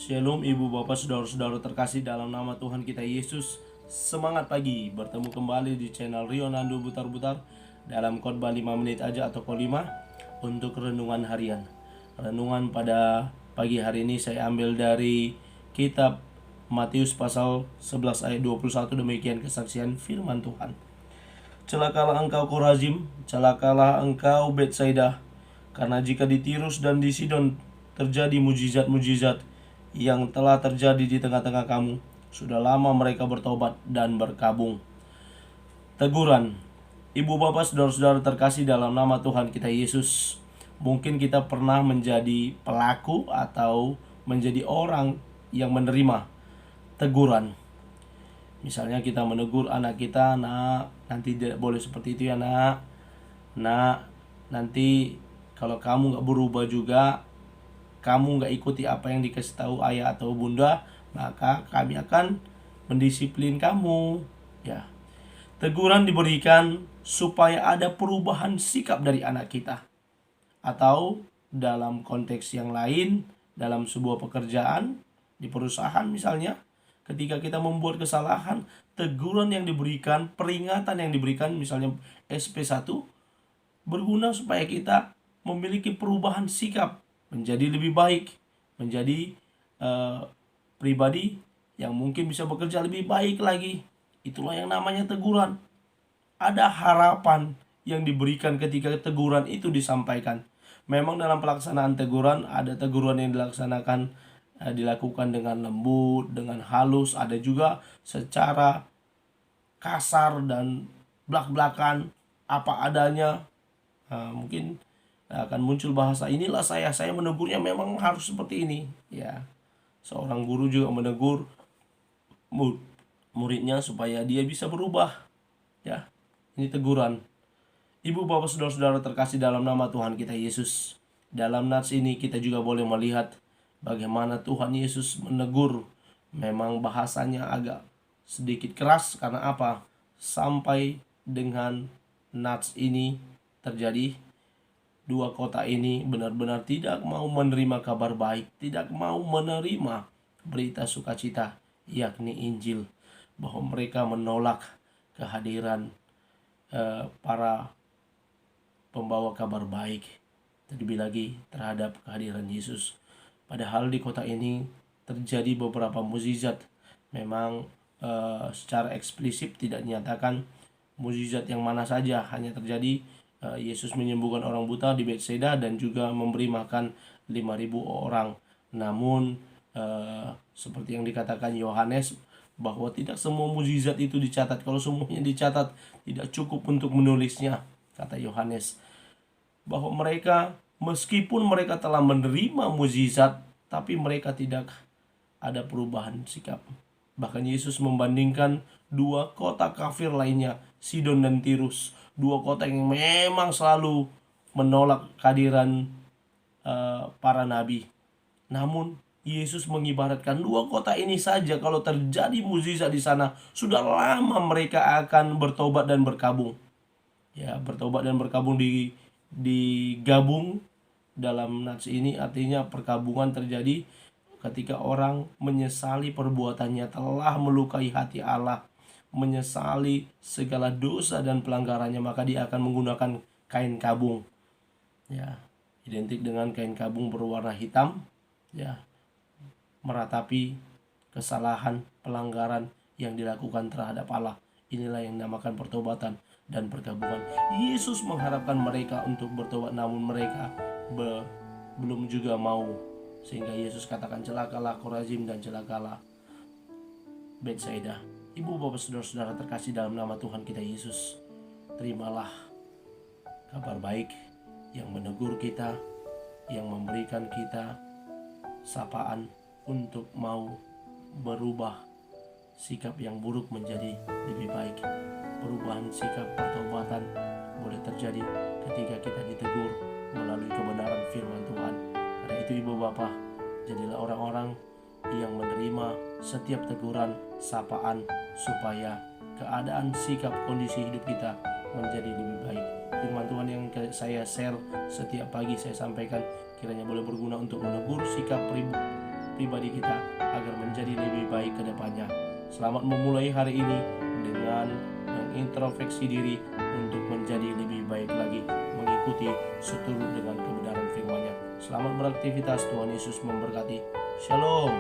Shalom ibu bapak saudara-saudara terkasih dalam nama Tuhan kita Yesus. Semangat pagi, bertemu kembali di channel Rio Nando Butar-Butar dalam khotbah 5 menit aja atau kol 5 untuk renungan harian. Renungan pada pagi hari ini saya ambil dari kitab Matius pasal 11 ayat 21, demikian kesaksian firman Tuhan. Celakalah engkau Korazim, celakalah engkau Betsaida, karena jika di Tirus dan di Sidon terjadi mujizat-mujizat yang telah terjadi di tengah-tengah kamu, sudah lama mereka bertobat dan berkabung. Teguran. Ibu bapak saudara-saudara terkasih dalam nama Tuhan kita Yesus, mungkin kita pernah menjadi pelaku atau menjadi orang yang menerima teguran. Misalnya kita menegur anak kita, "Nak, nanti tidak boleh seperti itu ya nak. Nak, nanti kalau kamu gak berubah juga, kamu gak ikuti apa yang dikasih tahu ayah atau bunda, maka kami akan mendisiplin kamu." Ya, teguran diberikan supaya ada perubahan sikap dari anak kita. Atau dalam konteks yang lain, dalam sebuah pekerjaan, di perusahaan misalnya, ketika kita membuat kesalahan, teguran yang diberikan, peringatan yang diberikan, misalnya SP1, berguna supaya kita memiliki perubahan sikap, menjadi lebih baik, menjadi pribadi yang mungkin bisa bekerja lebih baik lagi. Itulah yang namanya teguran. Ada harapan yang diberikan ketika teguran itu disampaikan. Memang dalam pelaksanaan teguran, ada teguran yang dilakukan dengan lembut, dengan halus, ada juga secara kasar dan blak-blakan, apa adanya. Mungkin akan muncul bahasa, "Inilah saya menegurnya memang harus seperti ini." Ya, seorang guru juga menegur muridnya supaya dia bisa berubah. Ya, ini teguran. Ibu bapak saudara-saudara terkasih dalam nama Tuhan kita Yesus, dalam nats ini kita juga boleh melihat bagaimana Tuhan Yesus menegur. Memang bahasanya agak sedikit keras, karena apa? Sampai dengan nats ini terjadi, dua kota ini benar-benar tidak mau menerima kabar baik, tidak mau menerima berita sukacita, yakni Injil, bahwa mereka menolak kehadiran para pembawa kabar baik, terlebih lagi terhadap kehadiran Yesus. Padahal di kota ini terjadi beberapa mukjizat. Memang secara eksplisit tidak dinyatakan mukjizat yang mana saja, hanya terjadi Yesus menyembuhkan orang buta di Betsaida dan juga memberi makan 5.000 orang. Namun seperti yang dikatakan Yohanes, bahwa tidak semua mukjizat itu dicatat. Kalau semuanya dicatat, tidak cukup untuk menulisnya, kata Yohanes. Bahwa mereka, meskipun mereka telah menerima mukjizat, tapi mereka tidak ada perubahan sikap. Bahkan Yesus membandingkan dua kota kafir lainnya, Sidon dan Tirus. Dua kota yang memang selalu menolak kehadiran para nabi. Namun Yesus mengibaratkan dua kota ini saja, kalau terjadi mukjizat di sana, sudah lama mereka akan bertobat dan berkabung. Ya, bertobat dan berkabung digabung dalam nats ini, artinya perkabungan terjadi ketika orang menyesali perbuatannya, telah melukai hati Allah, menyesali segala dosa dan pelanggarannya, maka dia akan menggunakan kain kabung. Ya, identik dengan kain kabung berwarna hitam. Ya, meratapi kesalahan, pelanggaran yang dilakukan terhadap Allah. Inilah yang dinamakan pertobatan dan perkabungan. Yesus mengharapkan mereka untuk bertobat, namun mereka belum juga mau. Sehingga Yesus katakan, "Celakalah Korazim dan celakalah Betsaida." Ibu bapak saudara-saudara terkasih dalam nama Tuhan kita Yesus, terimalah kabar baik yang menegur kita, yang memberikan kita sapaan untuk mau berubah sikap yang buruk menjadi lebih baik. Perubahan sikap, pertobatan boleh terjadi ketika kita ditegur melalui kebenaran firman Tuhan. Karena itu ibu bapak, jadilah orang-orang yang menerima setiap teguran, sapaan, supaya keadaan, sikap, kondisi hidup kita menjadi lebih baik. Firman Tuhan yang saya share setiap pagi, saya sampaikan, kiranya boleh berguna untuk menegur sikap pribadi kita agar menjadi lebih baik ke depannya. Selamat memulai hari ini dengan mengintrospeksi diri untuk menjadi lebih baik lagi, mengikuti seturut dengan kebenaran firman-Nya. Selamat beraktivitas, Tuhan Yesus memberkati. Shalom.